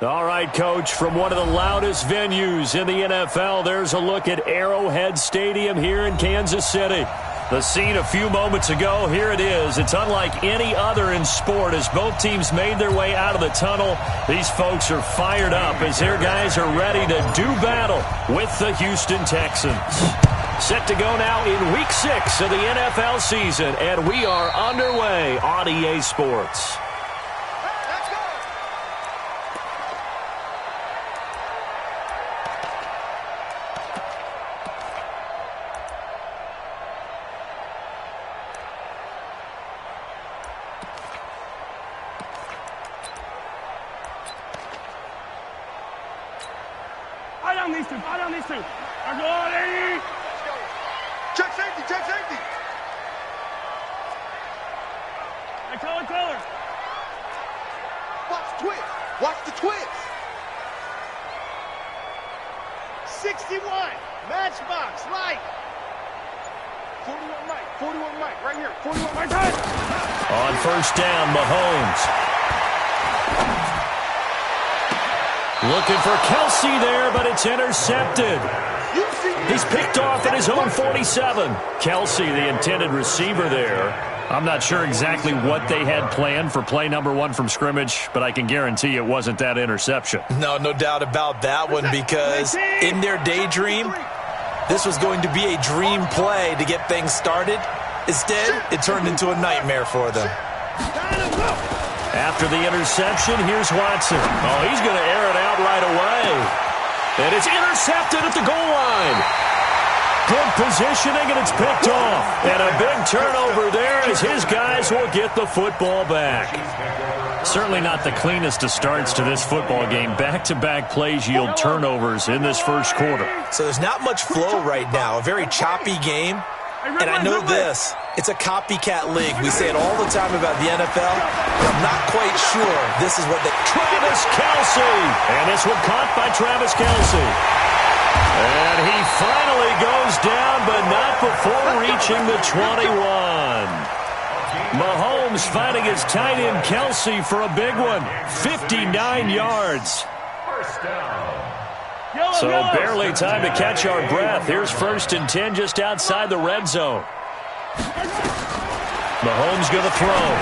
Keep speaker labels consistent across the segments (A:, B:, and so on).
A: All right, Coach, from one of the loudest venues in the NFL, there's a look at Arrowhead Stadium here in Kansas City. The scene a few moments ago, here it is. It's unlike any other in sport as both teams made their way out of the tunnel. These folks are fired up as their guys are ready to do battle with the Houston Texans. Set to go now in Week 6 of the NFL season, and we are underway on EA Sports.
B: These two. Check safety, check safety. Hey, color.
C: Watch the twist. Watch the twist.
B: 61. Matchbox, light. 41 Mike, right here. 41 Mike, time.
A: On first down, Mahomes. Looking for Kelsey there, but it's intercepted. He's picked off at his own 47. Kelsey, the intended receiver there. I'm not sure exactly what they had planned for play number 1 from scrimmage, but I can guarantee it wasn't that interception.
D: No doubt about that one, because in their daydream, this was going to be a dream play to get things started. Instead, it turned into a nightmare for them.
A: After the interception, here's Watson. Oh, he's going to air it out right away. And it's intercepted at the goal line. Good positioning, and it's picked off. And a big turnover there as his guys will get the football back. Certainly not the cleanest of starts to this football game. Back-to-back plays yield turnovers in this first quarter.
D: So there's not much flow right now. A very choppy game. And I know this, it's a copycat league. We say it all the time about the NFL, but I'm not quite sure this is what they...
A: Travis Kelce! And this one caught by Travis Kelce. And he finally goes down, but not before reaching the 21. Mahomes finding his tight end Kelce for a big one. 59 yards.
B: First down.
A: So barely time to catch our breath. Here's 1st and 10 just outside the red zone. Mahomes going to throw.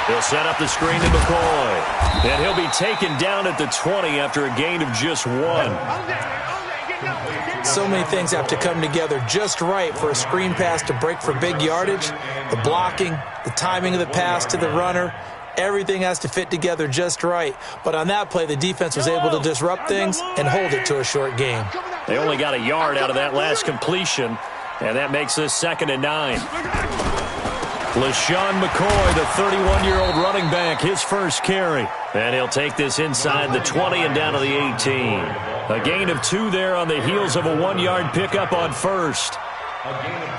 A: He'll set up the screen to McCoy. And he'll be taken down at the 20 after a gain of just 1.
D: So many things have to come together just right for a screen pass to break for big yardage. The blocking, the timing of the pass to the runner. Everything has to fit together just right. But on that play, the defense was able to disrupt things and hold it to a short game.
A: They only got a yard out of that last completion, and that makes this 2nd and 9. LaShawn McCoy, the 31-year-old running back, his first carry. And he'll take this inside the 20 and down to the 18. A gain of 2 there on the heels of a 1-yard pickup on first.
B: A gain of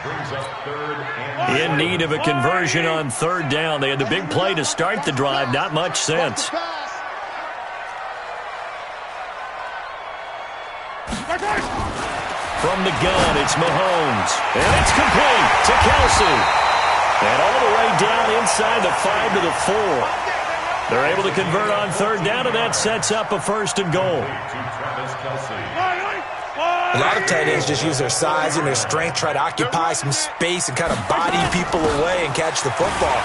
B: 2 brings up 3rd and...
A: In need of a conversion on 3rd down. They had the big play to start the drive. Not much sense. From the gun, it's Mahomes. And it's complete to Kelsey. And all the way down inside the 5 to the 4. They're able to convert on 3rd down, and that sets up a 1st and goal.
D: A lot of tight ends just use their size and their strength, try to occupy some space and kind of body people away and catch the football.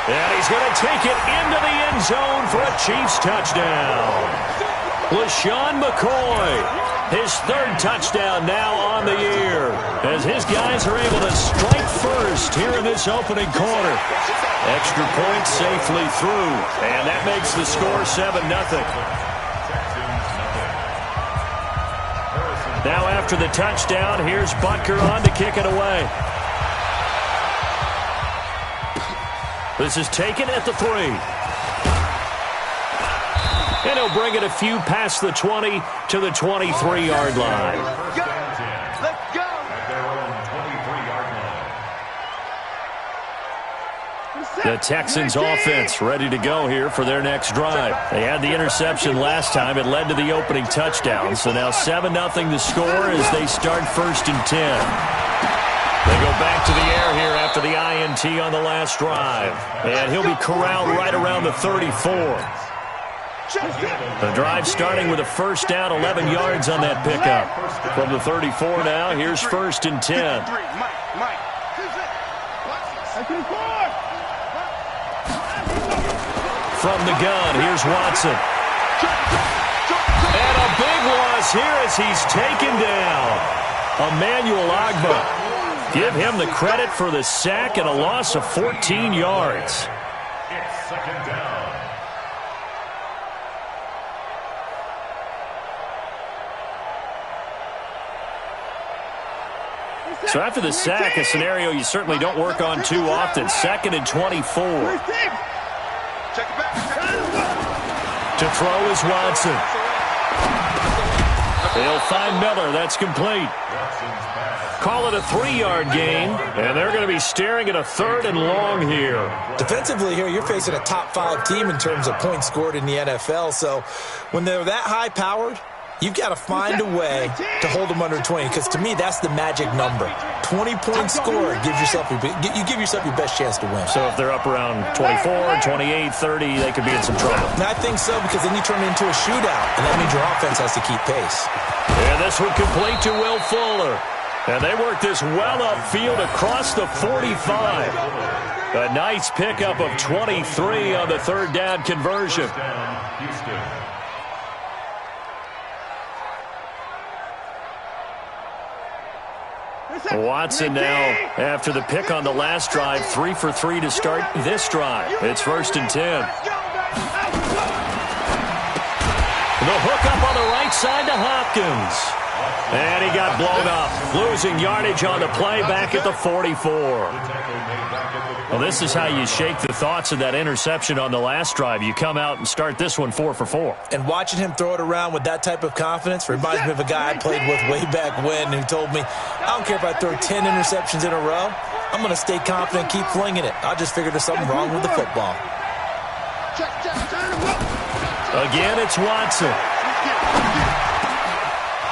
A: And he's going to take it into the end zone for a Chiefs touchdown. LaShawn McCoy, his 3rd touchdown now on the year, as his guys are able to strike first here in this opening quarter. Extra point safely through, and that makes the score 7-0. Now after the touchdown, here's Butker on to kick it away. This is taken at the 3. And he'll bring it a few past the 20 to the 23-yard line.
B: Let's go.
A: The Texans offense ready to go here for their next drive. They had the interception last time. It led to the opening touchdown. So now 7-0 the score as they start 1st and 10. They go back to the air here after the INT on the last drive. And he'll be corralled right around the 34. The drive starting with a first down, 11 yards on that pickup. From the 34 now, here's 1st and 10. From the gun, here's Watson. And a big loss here as he's taken down. Emmanuel Ogbah. Give him the credit for the sack and a loss of 14 yards.
B: It's 2nd down.
A: So after the sack, a scenario you certainly don't work on too often. 2nd and 24. To throw is Watson. They'll find Miller. That's complete. Call it a 3-yard gain, and they're going to be staring at a 3rd and long here.
D: Defensively here, you're facing a top 5 team in terms of points scored in the NFL. So when they're that high-powered, you've got to find a way to hold them under 20, because to me, that's the magic number. 20-point score gives yourself you give yourself your best chance to win.
A: So if they're up around 24, 28, 30, they could be in some trouble.
D: And I think so, because then you turn it into a shootout, and that means your offense has to keep pace.
A: And this one complete to Will Fuller. And they work this well upfield across the 45. A nice pickup of 23 on the 3rd down conversion. Watson now, after the pick on the last drive, 3 for 3 to start this drive. It's 1st and 10. The hook up on the right side to Hopkins. And he got blown up, losing yardage on the play back at the 44. Well, this is how you shake the thoughts of that interception on the last drive. You come out and start this one 4 for 4.
D: And watching him throw it around with that type of confidence reminds me of a guy I played with way back when who told me, I don't care if I throw 10 interceptions in a row. I'm going to stay confident and keep flinging it. I just figured there's something wrong with the football.
A: Again, it's Watson.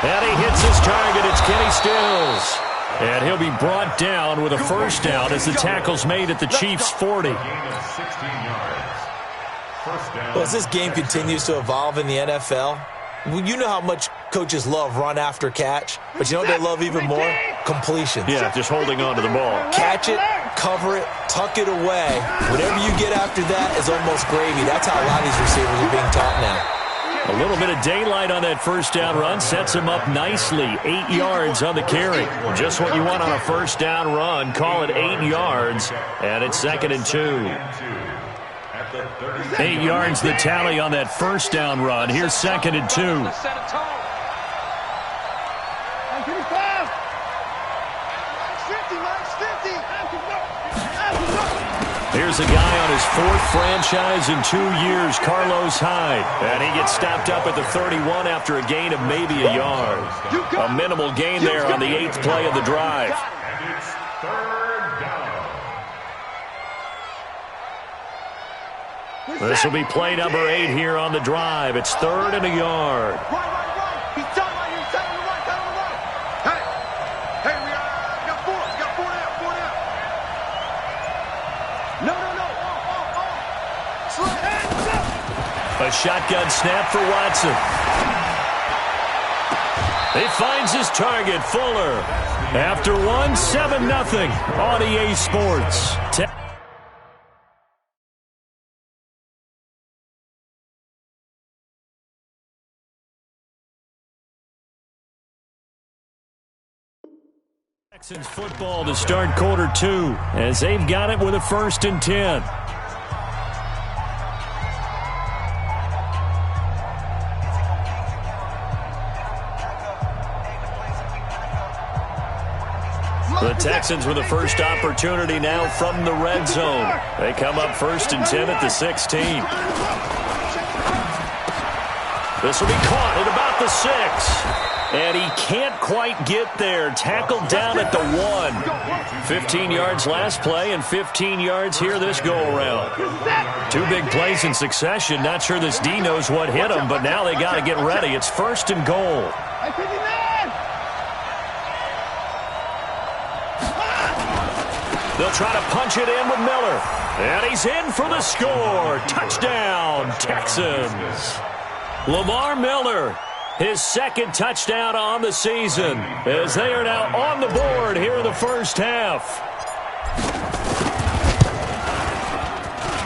A: And he hits his target. It's Kenny Stills. And he'll be brought down with a 1st down as the tackle's made at the Chiefs' 40.
D: Well, as this game continues to evolve in the NFL, you know how much coaches love run after catch, but you know what they love even more? Completions.
A: Yeah, just holding on to the ball.
D: Catch it, cover it, tuck it away. Whatever you get after that is almost gravy. That's how a lot of these receivers are being taught now.
A: A little bit of daylight on that 1st down run sets him up nicely. 8 yards on the carry. Just what you want on a 1st down run. Call it 8 yards, and it's 2nd and 2. 8 yards the tally on that 1st down run. Here's 2nd and 2. Here's a guy on his 4th franchise in 2 years, Carlos Hyde. And he gets stopped up at the 31 after a gain of maybe a yard. A minimal gain there on the 8th play of the drive.
B: And it's 3rd down.
A: This will be play number 8 here on the drive. It's 3rd and a yard.
C: Right. He's done right here. Down the right. Hey, we got 4. We got 4 down. No.
A: A shotgun snap for Watson. He finds his target, Fuller. After 1, 7-0 on EA Sports. Texans football to start quarter 2 as they've got it with a 1st and 10. The Texans with the first opportunity now from the red zone. They come up 1st and 10 at the 16. This will be caught at about the 6. And he can't quite get there. Tackled down at the 1. 15 yards last play and 15 yards here this go-around. 2 big plays in succession. Not sure this D knows what hit him, but now they got to get ready. It's 1st and goal. They'll try to punch it in with Miller. And he's in for the score. Touchdown, Texans. Lamar Miller, his second touchdown on the season, as they are now on the board here in the first half.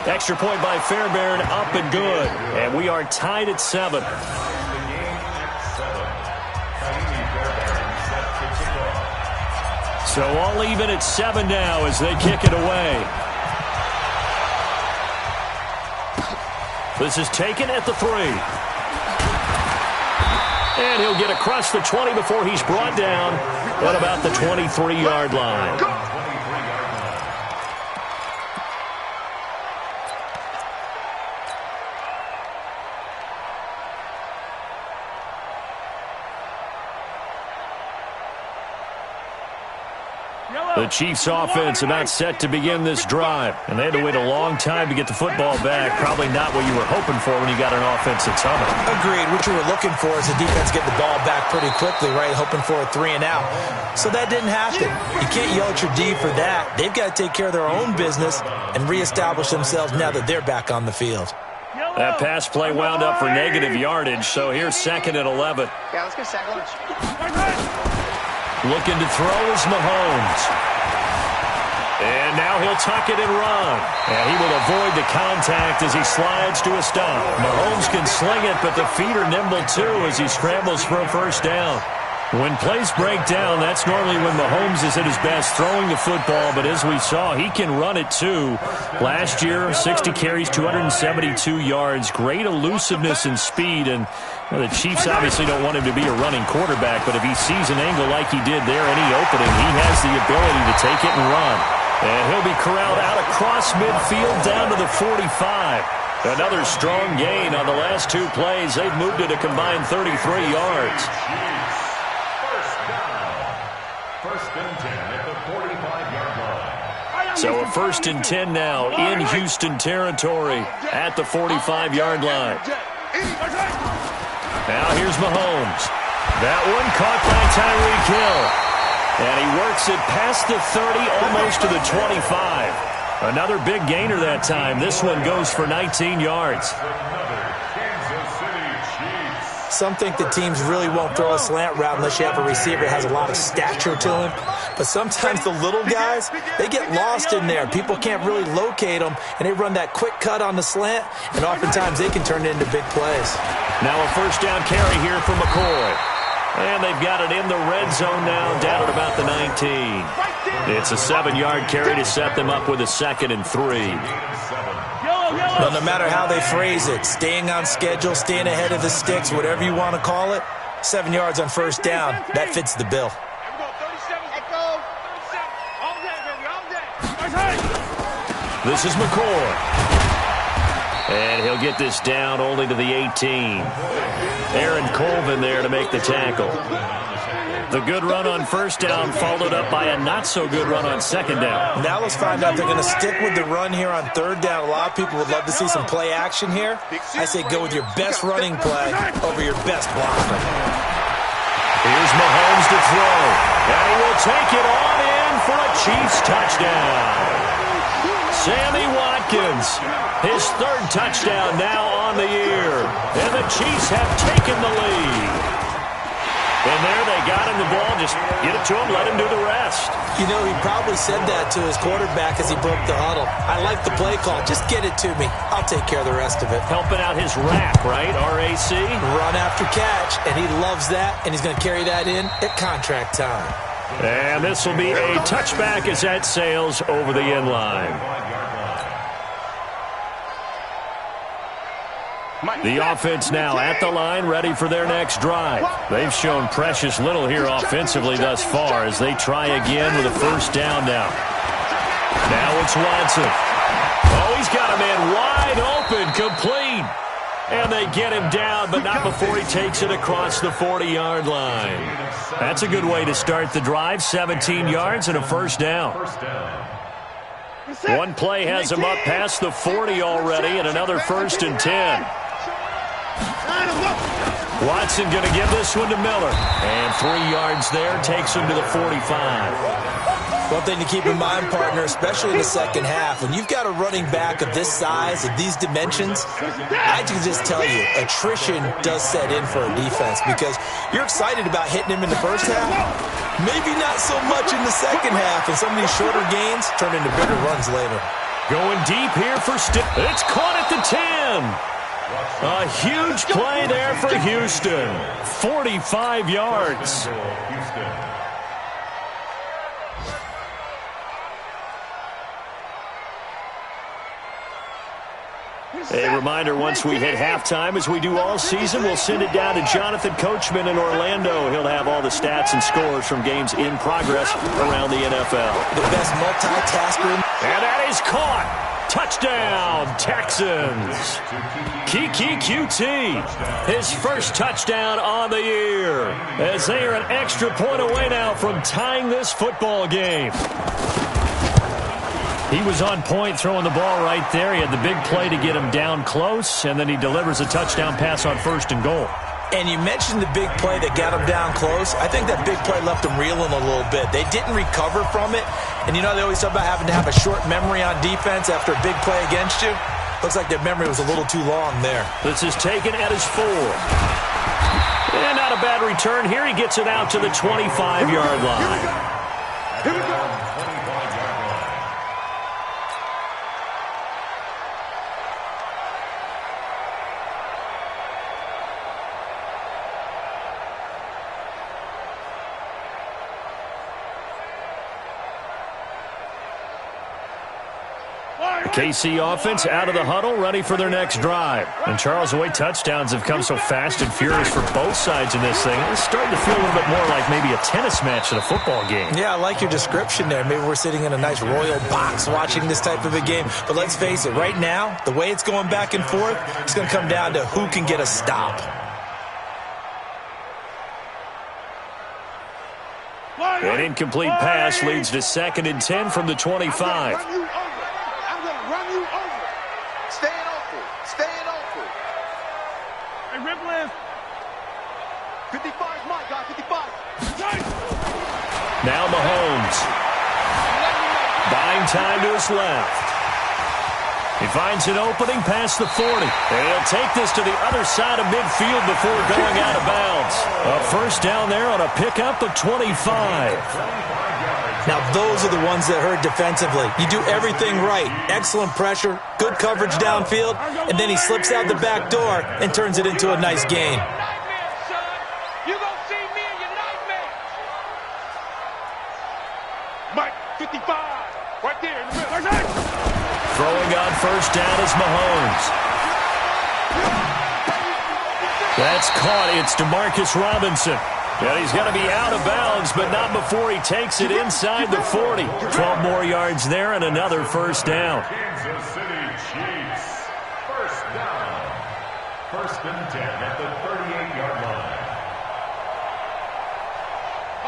A: Extra point by Fairbairn, up and good. And we are tied at 7. So all even at 7 now as they kick it away. This is taken at the 3. And he'll get across the 20 before he's brought down at about the 23-yard line. The Chiefs offense about set to begin this drive, and they had to wait a long time to get the football back. Probably not what you were hoping for when you got an offense that's humming.
D: Agreed. What you were looking for is the defense get the ball back pretty quickly, right? Hoping for a 3 and out. So that didn't happen. You can't yell at your D for that. They've got to take care of their own business and reestablish themselves now that they're back on the field.
A: That pass play wound up for negative yardage, so here's 2nd and 11.
C: Yeah, let's go sack lunch.
A: Looking to throw is Mahomes. And now he'll tuck it and run. And he will avoid the contact as he slides to a stop. Mahomes can sling it, but the feet are nimble too as he scrambles for a first down. When plays break down, that's normally when Mahomes is at his best throwing the football, but as we saw, he can run it too. Last year, 60 carries, 272 yards, great elusiveness and speed, and the Chiefs obviously don't want him to be a running quarterback, but if he sees an angle like he did there, any opening, he has the ability to take it and run. And he'll be corralled out across midfield down to the 45. Another strong gain on the last 2 plays. They've moved it a combined 33 yards. So a 1st and 10 now in Houston territory at the 45-yard line. Now here's Mahomes. That one caught by Tyreek Hill. And he works it past the 30, almost to the 25. Another big gainer that time. This one goes for 19 yards.
D: Some think that teams really won't throw a slant route unless you have a receiver that has a lot of stature to him. But sometimes the little guys, they get lost in there. People can't really locate them, and they run that quick cut on the slant, and oftentimes they can turn it into big plays.
A: Now a first down carry here for McCoy. And they've got it in the red zone now, down at about the 19. It's a 7-yard carry to set them up with a 2nd and 3.
D: Well, no matter how they phrase it, staying on schedule, staying ahead of the sticks, whatever you want to call it, 7 yards on first down, that fits the bill.
A: This is McCoy. And he'll get this down only to the 18. Aaron Colvin there to make the tackle. The good run on first down followed up by a not-so-good run on second down.
D: Now let's find out if they're going to stick with the run here on third down. A lot of people would love to see some play action here. I say go with your best running play over your best blocker.
A: Here's Mahomes to throw. And he will take it on in for a Chiefs touchdown. Sammy Watkins, his 3rd touchdown now on the year. And the Chiefs have taken the lead. And there they got him the ball. Just get it to him, let him do the rest.
D: You know, he probably said that to his quarterback as he broke the huddle. I like the play call. Just get it to me. I'll take care of the rest of it.
A: Helping out his RAC, right? R-A-C?
D: Run after catch. And he loves that, and he's going to carry that in at contract time.
A: And this will be a touchback as that sails over the end line. The offense now at the line, ready for their next drive. They've shown precious little here offensively thus far as they try again with a first down now. Now it's Watson. Oh, he's got a man wide open, complete. And they get him down, but not before he takes it across the 40-yard line. That's a good way to start the drive, 17 yards and a first down. One play has him up past the 40 already, and another 1st and 10. Watson going to give this one to Miller. And 3 yards there takes him to the 45.
D: One thing to keep in mind, partner, especially in the second half, when you've got a running back of this size, of these dimensions, I can just tell you, attrition does set in for a defense because you're excited about hitting him in the first half, maybe not so much in the second half, and some of these shorter gains turn into bigger runs later.
A: Going deep here for it's caught at the 10. A huge play there for Houston. 45 yards. A reminder, once we hit halftime, as we do all season, we'll send it down to Jonathan Coachman in Orlando. He'll have all the stats and scores from games in progress around the NFL.
D: The best multitasker.
A: And that is caught. Touchdown, Texans. Kiki QT, his first touchdown on the year, as they are an extra point away now from tying this football game. He was on point throwing the ball right there. He had the big play to get him down close, and then he delivers a touchdown pass on 1st and goal.
D: And you mentioned the big play that got him down close. I think that big play left him reeling a little bit. They didn't recover from it. And you know, they always talk about having to have a short memory on defense after a big play against you. Looks like their memory was a little too long there.
A: This is taken at his 4. And not a bad return here. He gets it out to the 25-yard line.
C: Here we go.
A: KC offense out of the huddle, ready for their next drive. And Charles, the way touchdowns have come so fast and furious for both sides in this thing, it's starting to feel a little bit more like maybe a tennis match at a football game.
D: Yeah, I like your description there. Maybe we're sitting in a nice royal box watching this type of a game. But let's face it, right now, the way it's going back and forth, it's going to come down to who can get a stop.
A: An incomplete pass leads to 2nd and 10 from the 25.
C: Run you over. Staying open. Staying open. Hey, Ripley. 55, my guy, 55.
A: Now Mahomes. Buying time to his left. He finds an opening past the 40. And he'll take this to the other side of midfield before going out of bounds. A first down there on a pickup of 25.
D: Now, those are the ones that hurt defensively. You do everything right. Excellent pressure, good coverage downfield, and then he slips out the back door and turns it into a nice gain.
C: You gonna see me in your nightmares. Mike, 55. Right there in the middle.
A: Throwing on first down is Mahomes. That's caught. It's DeMarcus Robinson. And he's going to be out of bounds, but not before he takes it inside the 40. 12 more yards there and another first down.
B: Kansas City Chiefs. First down. 1st and 10 at the 38-yard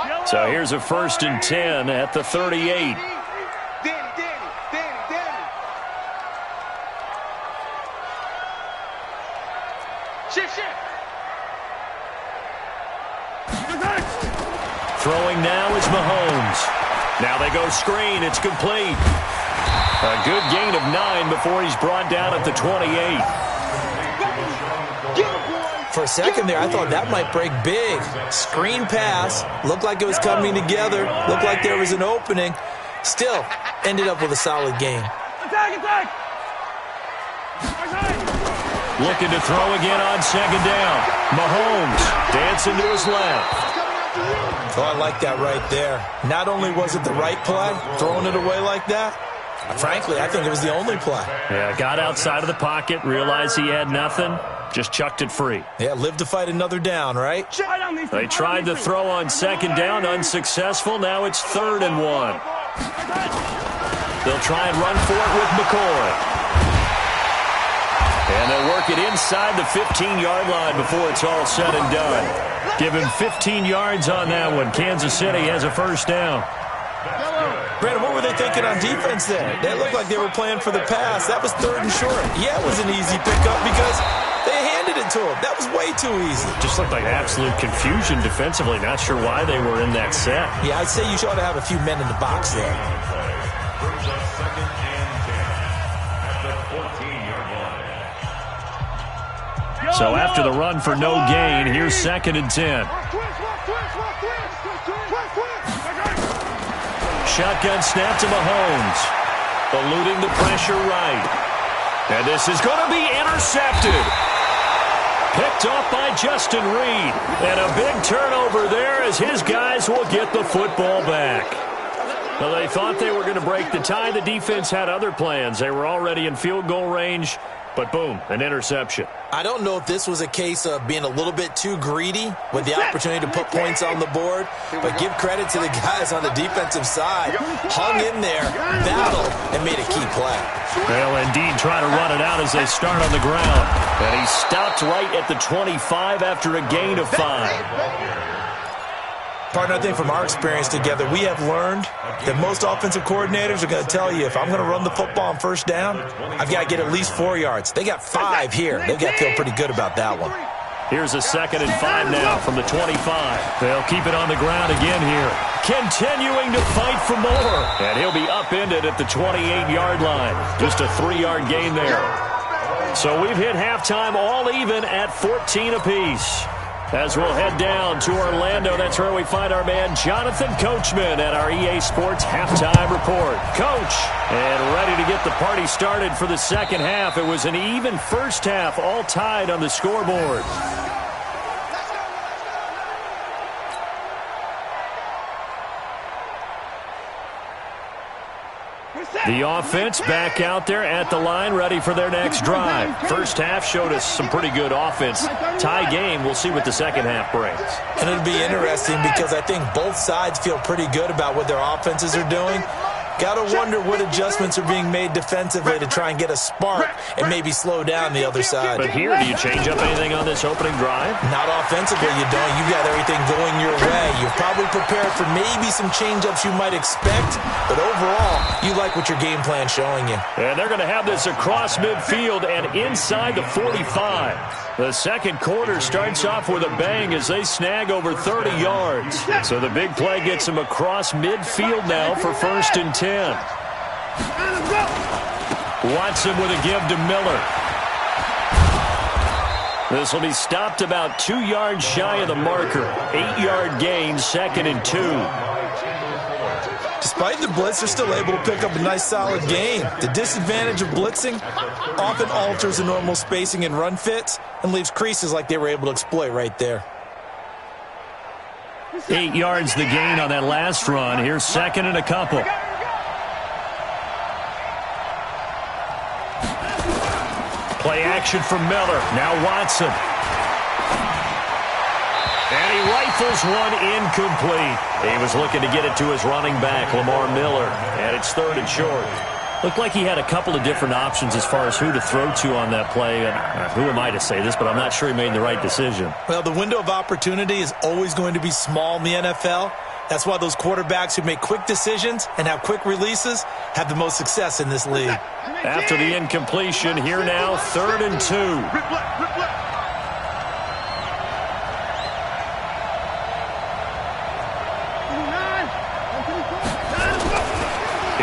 B: line.
A: So here's a 1st and 10 at the 38.
C: Danny. Shit.
A: Throwing now is Mahomes. Now they go screen. It's complete. A good gain of 9 before he's brought down at the 28.
D: For a second there, I thought that might break big. Screen pass. Looked like it was coming together. Looked like there was an opening. Still, ended up with a solid gain.
C: Attack!
A: Looking to throw again on 2nd down. Mahomes dancing to his left.
D: Oh, I like that right there. Not only was it the right play, throwing it away like that, frankly, I think it was the only play.
A: Yeah, got outside of the pocket, realized he had nothing, just chucked it free.
D: Yeah, live to fight another down, right?
A: They tried to throw on 2nd down, unsuccessful. Now it's 3rd and 1. They'll try and run for it with McCoy. And they'll work it inside the 15-yard line before it's all said and done. Give him 15 yards on that one. Kansas City has a first down.
D: Brandon, what were they thinking on defense there? They looked like they were playing for the pass. That was 3rd and short. Yeah, it was an easy pickup because they handed it to him. That was way too easy.
A: Just looked like absolute confusion defensively. Not sure why they were in that set.
D: Yeah, I'd say you ought to have a few men in the box there.
B: Brings up 2nd and 10 at the 14-yard line.
A: So after the run for no gain, here's 2nd and 10. Shotgun snap to Mahomes. Eluding the pressure right. And this is going to be intercepted. Picked off by Justin Reed. And a big turnover there as his guys will get the football back. Well, they thought they were going to break the tie. The defense had other plans. They were already in field goal range. But boom, an interception.
D: I don't know if this was a case of being a little bit too greedy with the opportunity to put points on the board, but give credit to the guys on the defensive side. Hung in there, battled, and made a key play.
A: They'll indeed try to run it out as they start on the ground. And he stopped right at the 25 after a gain of 5.
D: Partner, I think from our experience together, we have learned that most offensive coordinators are going to tell you, if I'm going to run the football on first down, I've got to get at least 4 yards. They got 5 here. They've got to feel pretty good about that one.
A: Here's a 2nd and 5 now from the 25. They'll keep it on the ground again here. Continuing to fight for more. And he'll be upended at the 28-yard line. Just a 3-yard gain there. So we've hit halftime all even at 14 apiece. As we'll head down to Orlando, that's where we find our man Jonathan Coachman at our EA Sports Halftime Report. Coach, and ready to get the party started for the second half. It was an even first half, all tied on the scoreboard. The offense back out there at the line, ready for their next drive. First half showed us some pretty good offense. Tie game, we'll see what the second half brings.
D: And it'll be interesting because I think both sides feel pretty good about what their offenses are doing. Got to wonder what adjustments are being made defensively to try and get a spark and maybe slow down the other side.
A: But here, do you change up anything on this opening drive?
D: Not offensively, you don't. You've got everything going your way. You've probably prepared for maybe some change-ups you might expect, but overall, you like what your game plan's showing you.
A: And they're going to have this across midfield and inside the 45. The second quarter starts off with a bang as they snag over 30 yards. So the big play gets them across midfield now for 1st and 10. Watson with a give to Miller. This will be stopped about 2 yards shy of the marker. 8-yard gain, 2nd and 2.
D: Despite the blitz, they're still able to pick up a nice solid gain. The disadvantage of blitzing often alters the normal spacing and run fits and leaves creases like they were able to exploit right there.
A: 8 yards the gain on that last run. Here's 2nd and a couple. Play action from Miller. Now Watson. And he rifles one incomplete. He was looking to get it to his running back, Lamar Miller. And it's 3rd and short. Looked like he had a couple of different options as far as who to throw to on that play. Who am I to say this, but I'm not sure he made the right decision.
D: Well, the window of opportunity is always going to be small in the NFL. That's why those quarterbacks who make quick decisions and have quick releases have the most success in this league.
A: After the incompletion, here now, 3rd and 2.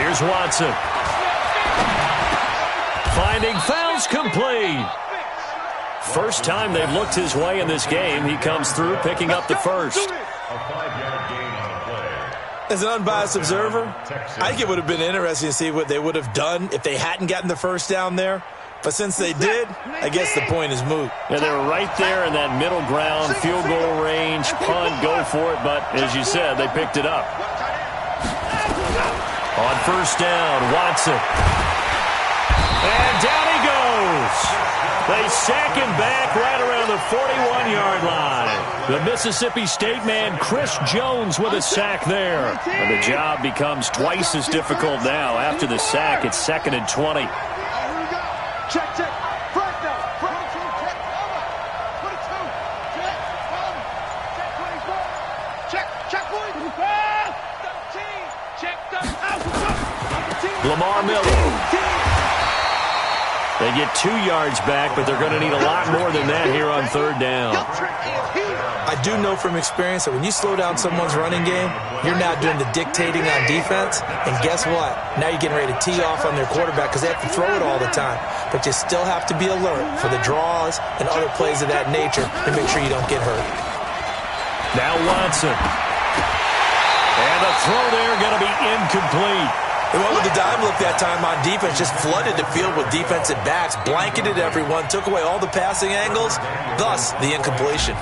A: Here's Watson. Finding fouls complete. First time they've looked his way in this game. He comes through picking up the first.
B: A 5-yard gain on the play.
D: As an unbiased observer, I think it would have been interesting to see what they would have done if they hadn't gotten the first down there. But since they did, I guess the point is moot.
A: Yeah, they were right there in that middle ground, field goal range, punt, go for it. But as you said, they picked it up. On first down, Watson. And down he goes. They sack him back right around the 41-yard line. The Mississippi State man, Chris Jones, with a sack there. And the job becomes twice as difficult now. After the sack, it's 2nd and 20.
C: Check, check. Front now. Front. Check. 22. Check. Check 24. Check. Check. 13. Check.
A: Lamar Miller. They get 2 yards back, but they're going to need a lot more than that here on third down.
D: I do know from experience that when you slow down someone's running game, you're now doing the dictating on defense. And guess what? Now you're getting ready to tee off on their quarterback because they have to throw it all the time. But you still have to be alert for the draws and other plays of that nature to make sure you don't get hurt.
A: Now Watson. And the throw there going to be incomplete.
D: They went with the dime look that time on defense, just flooded the field with defensive backs, blanketed everyone, took away all the passing angles, thus the incompletion.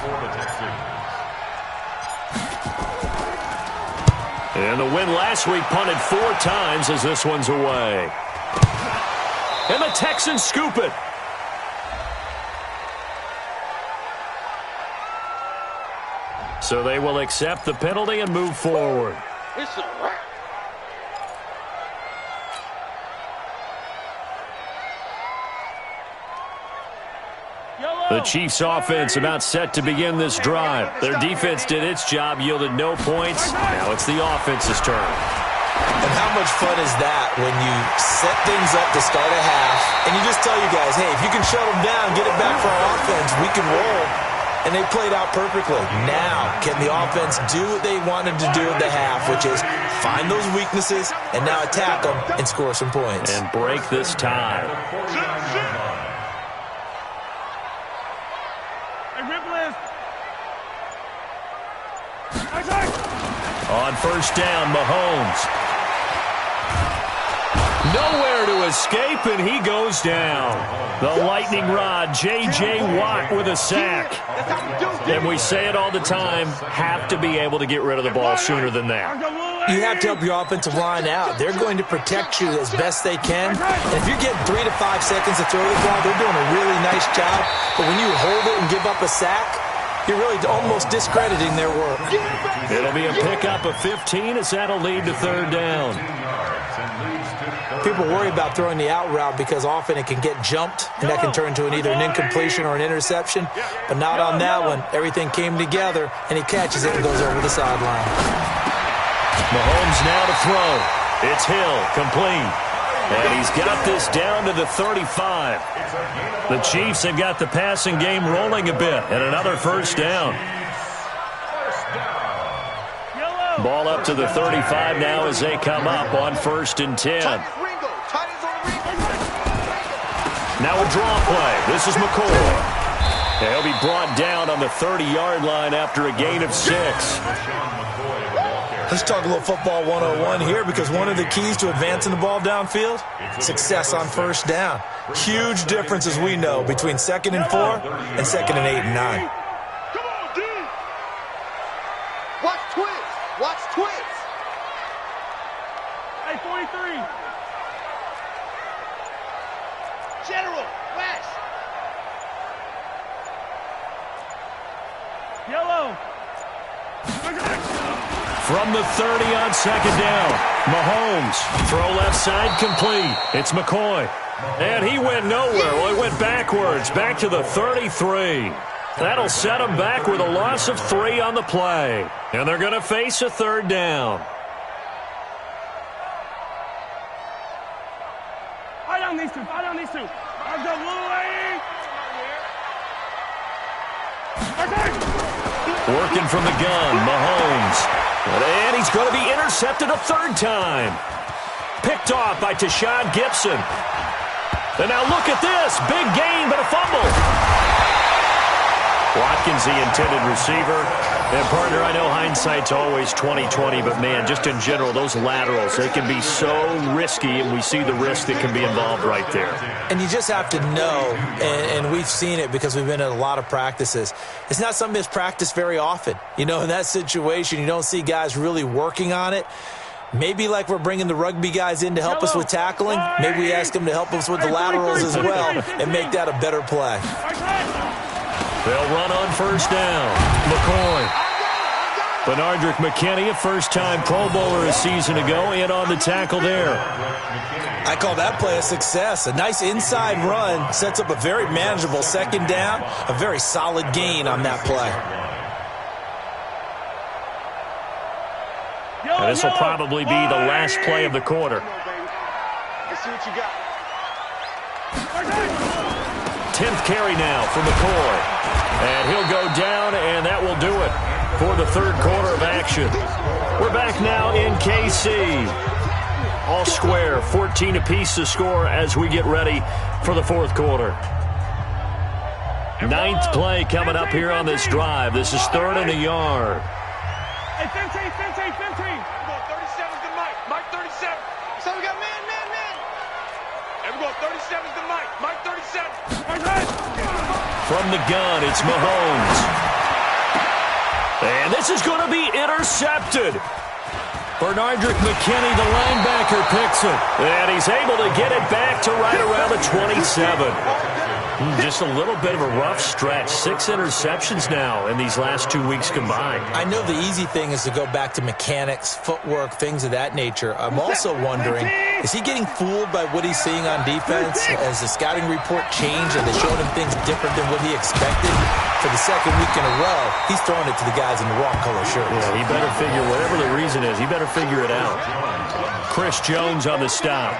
A: And the win last week punted 4 times as this one's away. And the Texans scoop it. So they will accept the penalty and move forward.
C: It's a wrap.
A: The Chiefs' offense about set to begin this drive. Their defense did its job, yielded no points. Now it's the offense's turn.
D: And how much fun is that when you set things up to start a half, and you just tell you guys, hey, if you can shut them down, get it back for our offense, we can roll. And they played out perfectly. Now, can the offense do what they wanted to do at the half, which is find those weaknesses and now attack them and score some points.
A: And break this tie. On first down, Mahomes. Nowhere to escape, and he goes down. The lightning rod, J.J. Watt with a sack. And we say it all the time, have to be able to get rid of the ball sooner than that.
D: You have to help your offensive line out. They're going to protect you as best they can. And if you're getting 3 to 5 seconds to throw the ball, they're doing a really nice job. But when you hold it and give up a sack, you're really almost discrediting their work.
A: It'll be a pickup of 15 as that'll lead to third down.
D: People worry about throwing the out route because often it can get jumped, and that can turn into either an incompletion or an interception. But not on that one. Everything came together, and he catches it and goes over the sideline.
A: Mahomes now to throw. It's Hill, complete. And he's got this down to the 35. The Chiefs have got the passing game rolling a bit, and another first down. Ball up to the 35 now as they come up on 1st and 10. Now a draw play. This is McCoy. And he'll be brought down on the 30-yard line after a gain of 6.
D: Let's talk a little football 101 here, because one of the keys to advancing the ball downfield, success on first down. Huge difference, as we know, between 2nd and 4 and 2nd and 8 and 9.
C: Watch twist. Watch twist.
E: Hey, 43.
C: General, West.
E: Yellow.
A: From the 30 on 2nd down, Mahomes, throw left side complete. It's McCoy. And he went nowhere. Well, he went backwards, back to the 33. That'll set him back with a loss of 3 on the play. And they're going to face a 3rd down.
E: Fight on these two. Fight on these two. I'll go
A: Working from the gun, Mahomes. And he's going to be intercepted a 3rd time. Picked off by Tashad Gibson. And now look at this. Big gain, but a fumble. Watkins, the intended receiver. And, partner, I know hindsight's always 20/20, but, man, just in general, those laterals, they can be so risky, and we see the risk that can be involved right there.
D: And you just have to know, and we've seen it because we've been at a lot of practices. It's not something that's practiced very often. You know, in that situation, you don't see guys really working on it. Maybe like we're bringing the rugby guys in to help us with tackling, maybe we ask them to help us with the laterals as well and make that a better play.
A: They'll run on 1st down. McCoy. Benardrick McKinney, a first-time Pro Bowler a season ago, in on the tackle there.
D: I call that play a success. A nice inside run sets up a very manageable 2nd down, a very solid gain on that play.
A: And this will probably be the last play of the quarter.
C: Let's see what you got.
A: 10th carry now for McCoy. And he'll go down, and that will do it for the third quarter of action. We're back now in KC. All square, 14 apiece to score as we get ready for the fourth quarter. Ninth play coming up here on this drive. This is 3rd and a yard.
E: Hey, 15.
C: 37's to Mike. Mike 37. So we got man. And we go 37's to Mike. Mike 37.
A: From the gun, it's Mahomes. And this is going to be intercepted. Bernardrick McKinney, the linebacker, picks it. And he's able to get it back to right around the 27. Just a little bit of a rough stretch. 6 interceptions now in these last 2 weeks combined.
D: I know the easy thing is to go back to mechanics, footwork, things of that nature. I'm also wondering, is he getting fooled by what he's seeing on defense? Has the scouting report changed and they showed him things different than what he expected? For the second week in a row, he's throwing it to the guys in the wrong color shirts.
A: Yeah, he better figure, whatever the reason is, he better figure it out. Chris Jones on the stop.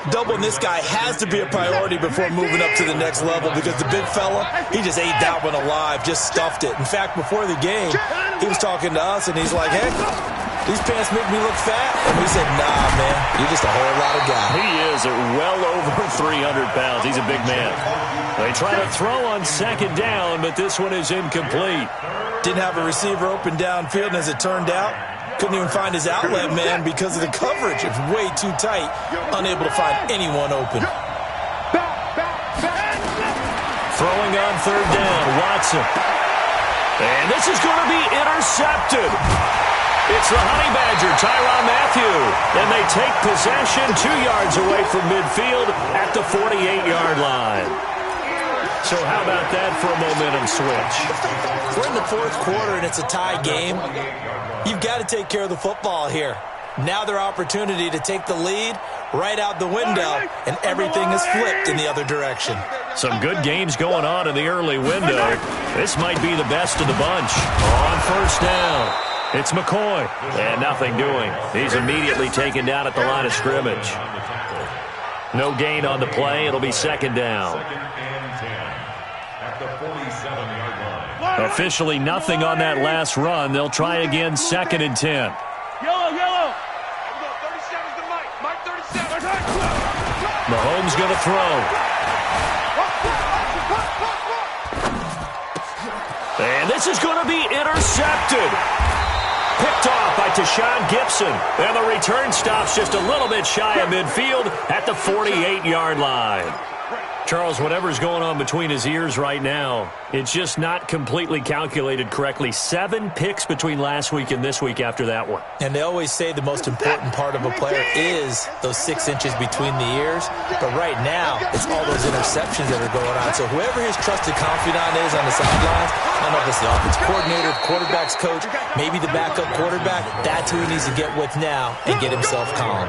D: Doubling this guy has to be a priority before moving up to the next level because the big fella, he just ate that one alive, just stuffed it. In fact, before the game, he was talking to us, and he's like, hey, these pants make me look fat. And we said, nah, man, you're just a whole lot of guy.
A: He is at well over 300 pounds. He's a big man. They try to throw on second down, but this one is incomplete.
D: Didn't have a receiver open downfield, and as it turned out, couldn't even find his outlet man because of the coverage. It's way too tight, unable to find anyone open.
A: Throwing on third down, Watson. And this is going to be intercepted. It's the Honey Badger, Tyrann Mathieu. And they take possession 2 yards away from midfield at the 48-yard line. So how about that for a momentum switch?
D: We're in the fourth quarter, and it's a tie game. You've got to take care of the football here. Now their opportunity to take the lead right out the window, and everything is flipped in the other direction.
A: Some good games going on in the early window. This might be the best of the bunch. On first down, it's McCoy, and nothing doing. He's immediately taken down at the line of scrimmage. No gain on the play. It'll be second down. Officially nothing on that last run. They'll try again, 2nd and 10.
E: Yellow.
A: Mahomes going to throw. And this is going to be intercepted. Picked off by Tashawn Gibson. And the return stops just a little bit shy of midfield at the 48-yard line. Charles, whatever's going on between his ears right now, it's just not completely calculated correctly. 7 picks between last week and this week after that one.
D: And they always say the most important part of a player is those 6 inches between the ears. But right now, it's all those interceptions that are going on. So whoever his trusted confidant is on the sidelines, I don't know if it's the offense coordinator, quarterback's coach, maybe the backup quarterback, that's who he needs to get with now and get himself calm.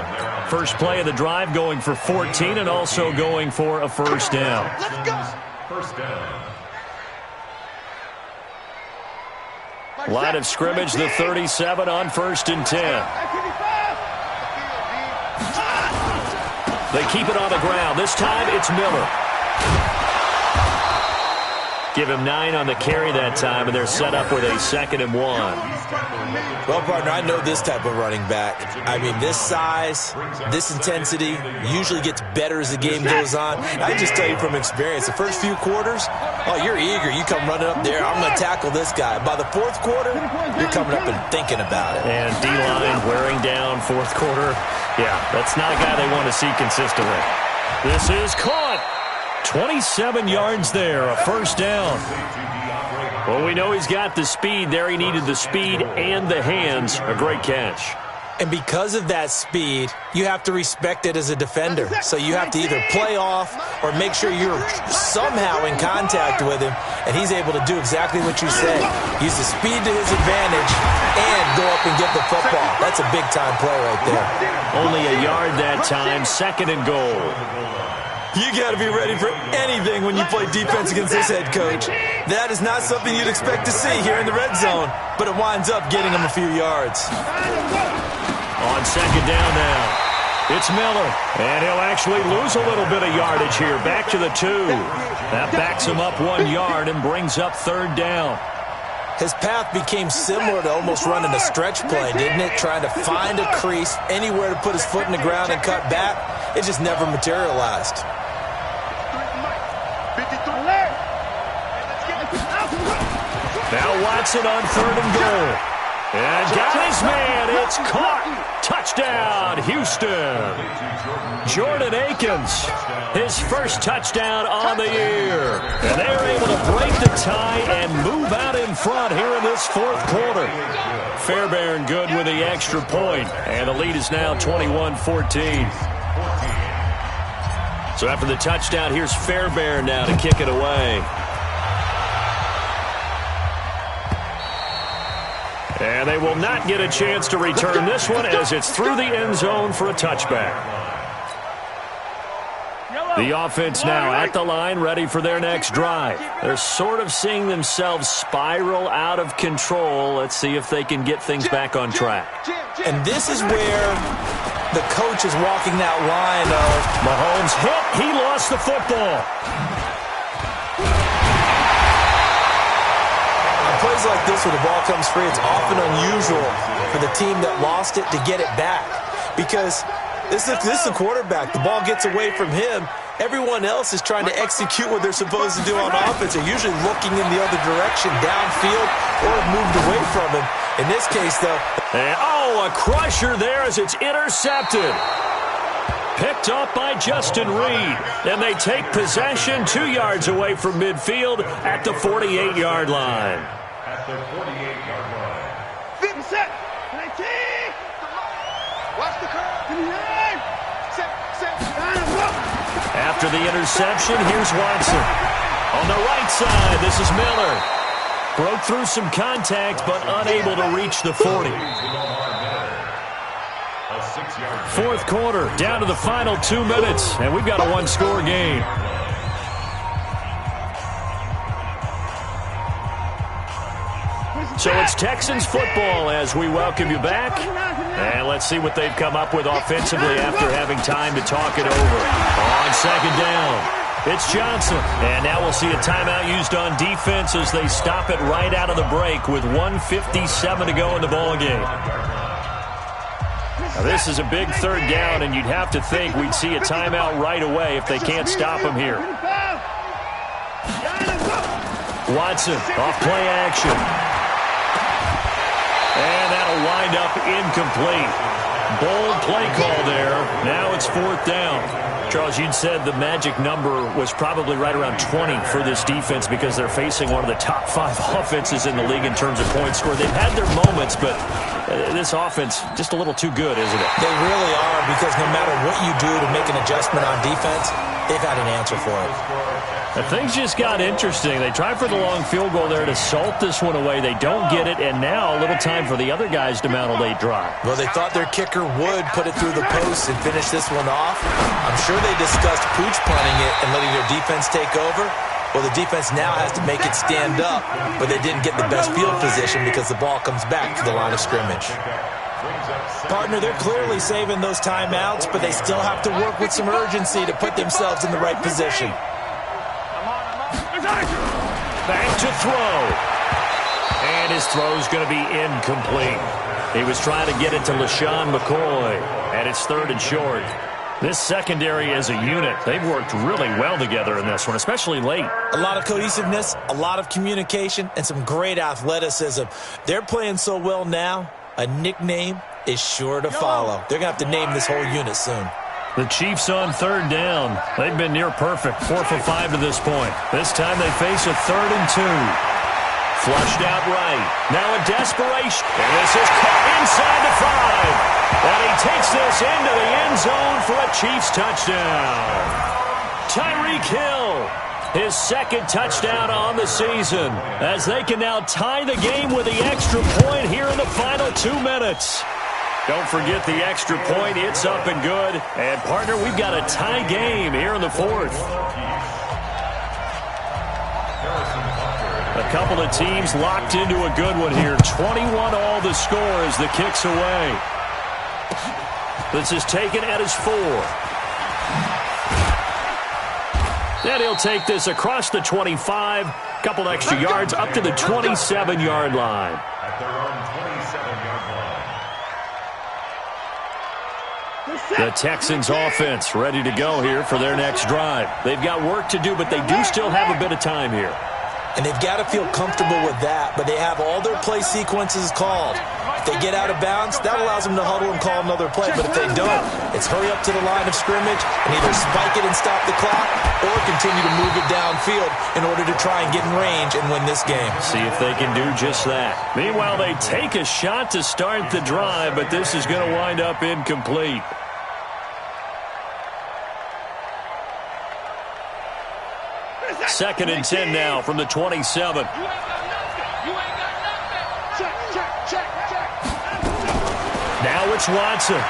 A: First play of the drive going for 14 and also going for a first down.
C: Let's go.
B: First down.
A: Line of scrimmage, the 37 on 1st and 10. They keep it on the ground. This time it's Miller. Give him 9 on the carry that time, and they're set up with a 2nd and 1.
D: Well, partner, I know this type of running back. I mean, this size, this intensity usually gets better as the game goes on. I just tell you from experience, the first few quarters, oh, you're eager. You come running up there, I'm going to tackle this guy. By the fourth quarter, you're coming up and thinking about it.
A: And D-line wearing down fourth quarter. Yeah, that's not a guy they want to see consistently. This is caught. 27 yards there, a first down. Well, we know he's got the speed there. He needed the speed and the hands. A great catch.
D: And because of that speed, you have to respect it as a defender. So you have to either play off or make sure you're somehow in contact with him, and he's able to do exactly what you said. Use the speed to his advantage and go up and get the football. That's a big-time play right there.
A: Only a yard that time, 2nd and goal.
D: You got to be ready for anything when you play defense against this head coach. That is not something you'd expect to see here in the red zone, but it winds up getting him a few yards.
A: On 2nd down now, it's Miller, and he'll actually lose a little bit of yardage here, back to the 2. That backs him up 1 yard and brings up third down.
D: His path became similar to almost running a stretch play, didn't it? Trying to find a crease, anywhere to put his foot in the ground and cut back. It just never materialized.
A: Now Watson on third and goal. And got his man. It's caught. Touchdown, Houston. Jordan Akins, his first touchdown on the year. And they're able to break the tie and move out in front here in this fourth quarter. Fairbairn good with the extra point. And the lead is now 21-14. So after the touchdown, here's Fairbairn now to kick it away. And they will not get a chance to return this one as it's through the end zone for a touchback. The offense now at the line, ready for their next drive. They're sort of seeing themselves spiral out of control. Let's see if they can get things back on track.
D: And this is where the coach is walking that line of
A: Mahomes hit. He lost the football.
D: Plays like this where the ball comes free, it's often unusual for the team that lost it to get it back, because this is the quarterback. The ball gets away from him. Everyone else is trying to execute what they're supposed to do on offense. They're usually looking in the other direction, downfield, or have moved away from him. In this case, though.
A: And, a crusher there as it's intercepted. Picked up by Justin Reed. And they take possession 2 yards away from midfield at the 48-yard line.
B: At the 48-yard line.
C: 50 set. 19. Watch the curve. Set.
A: After the interception, here's Watson. On the right side, this is Miller. Broke through some contact, but unable to reach the 40. Fourth quarter, down to the final 2 minutes, and we've got a one-score game. So it's Texans football as we welcome you back. And let's see what they've come up with offensively after having time to talk it over. On second down, it's Johnson. And now we'll see a timeout used on defense as they stop it right out of the break with 1:57 to go in the ballgame. Now this is a big third down, and you'd have to think we'd see a timeout right away if they can't stop him here. Watson, off play action. And that'll wind up incomplete. Bold play call there. Now it's fourth down. Charles, you'd said the magic number was probably right around 20 for this defense because they're facing one of the top 5 offenses in the league in terms of points scored. They've had their moments, but this offense just a little too good, isn't it?
D: They really are, because no matter what you do to make an adjustment on defense, they've had an answer for it.
A: Now, things just got interesting. They tried for the long field goal there to salt this one away. They don't get it, and now a little time for the other guys to mount a late drive.
D: Well, they thought their kicker would put it through the post and finish this one off. I'm sure they discussed pooch punting it and letting their defense take over. Well, the defense now has to make it stand up, but they didn't get the best field position because the ball comes back to the line of scrimmage. Partner, they're clearly saving those timeouts, but they still have to work with some urgency to put themselves in the right position.
A: Back to throw. And his throw's going to be incomplete. He was trying to get it to LaShawn McCoy, and it's third and short. This secondary as a unit, they've worked really well together in this one, especially late.
D: A lot of cohesiveness, a lot of communication, and some great athleticism. They're playing so well now, a nickname is sure to follow. They're going to have to name this whole unit soon.
A: The Chiefs on third down. They've been near perfect, 4 for 5 to this point. This time they face a 3rd and 2. Flushed out right. Now a desperation. And this is caught inside the 5. And he takes this into the end zone for a Chiefs touchdown. Tyreek Hill, his second touchdown on the season, as they can now tie the game with the extra point here in the final 2 minutes. Don't forget the extra point. It's up and good. And, partner, we've got a tie game here in the fourth. A couple of teams locked into a good one here. 21 all the score as the kick's away. This is taken at his 4. And he'll take this across the 25, couple extra yards up to the 27-yard line.
B: At their own 27-yard line.
A: The Texans offense ready to go here for their next drive. They've got work to do, but they do still have a bit of time here.
D: And they've got to feel comfortable with that, but they have all their play sequences called. If they get out of bounds, that allows them to huddle and call another play. But if they don't, it's hurry up to the line of scrimmage and either spike it and stop the clock or continue to move it downfield in order to try and get in range and win this game.
A: See if they can do just that. Meanwhile, they take a shot to start the drive, but this is going to wind up incomplete. Second and 10 now from the 27. Now it's Watson.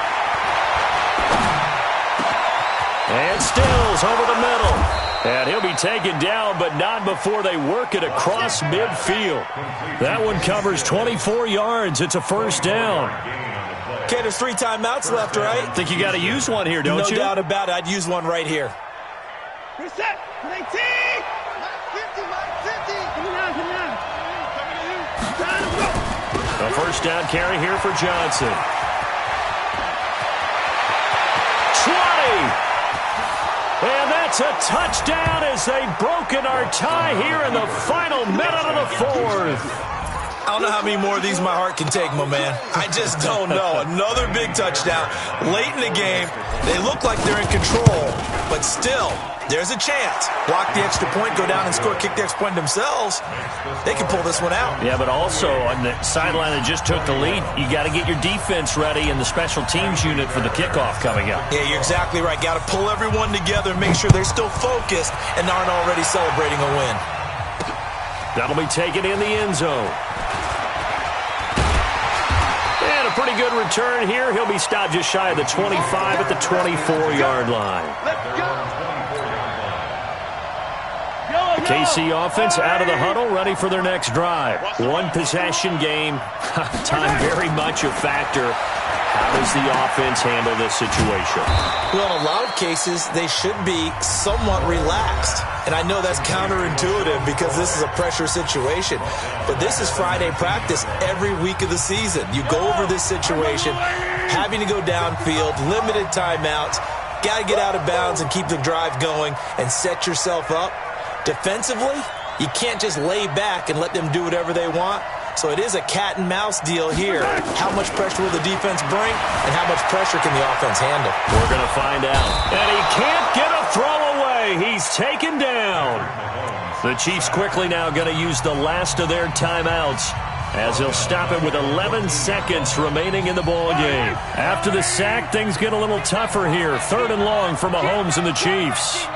A: And Stills over the middle. And he'll be taken down, but not before they work it across midfield. That one covers 24 yards. It's a first down.
D: Okay, there's 3 timeouts left, right?
A: I think you got to use one here, don't you?
D: No doubt about it. I'd use one right here.
E: Reset. 19. 50, Mike, 50. Come on.
A: A first down carry here for Johnson. 20. And that's a touchdown as they've broken our tie here in the final minute of the fourth.
D: I don't know how many more of these my heart can take, my man. I just don't know. Another big touchdown. Late in the game, they look like they're in control, but still, there's a chance. Block the extra point, go down and score, kick the extra point themselves. They can pull this one out.
A: Yeah, but also on the sideline that just took the lead, you got to get your defense ready and the special teams unit for the kickoff coming up.
D: Yeah, you're exactly right. Got to pull everyone together and make sure they're still focused and aren't already celebrating a win.
A: That'll be taken in the end zone. And a pretty good return here. He'll be stopped just shy of the 25 at the 24-yard line.
E: Let's go.
A: The KC offense out of the huddle, ready for their next drive. One possession game. Time very much a factor. How does the offense handle this situation?
D: Well, in a lot of cases, they should be somewhat relaxed. And I know that's counterintuitive because this is a pressure situation. But this is Friday practice every week of the season. You go over this situation, having to go downfield, limited timeouts, got to get out of bounds and keep the drive going and set yourself up. Defensively, you can't just lay back and let them do whatever they want. So it is a cat and mouse deal here. How much pressure will the defense bring and how much pressure can the offense handle?
A: We're going to find out. And he can't get a throw away. He's taken down. The Chiefs quickly now going to use the last of their timeouts as they'll stop it with 11 seconds remaining in the ball game. After the sack, things get a little tougher here. 3rd and long for Mahomes and the Chiefs.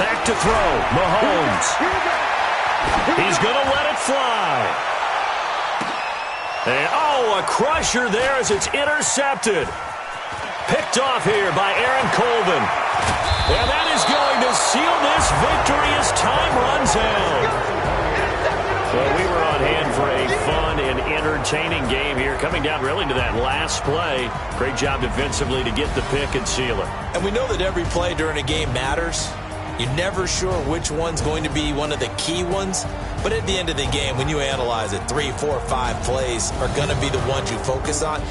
A: Back to throw. Mahomes. He's going to let it fly. And, a crusher there as it's intercepted. Picked off here by Aaron Colvin. And that is going to seal this victory as time runs out. Well, we were on hand for a fun and entertaining game here, coming down really to that last play. Great job defensively to get the pick and seal it.
D: And we know that every play during a game matters. You're never sure which one's going to be one of the key ones. But at the end of the game, when you analyze it, 3, 4, 5 plays are going to be the ones you focus on.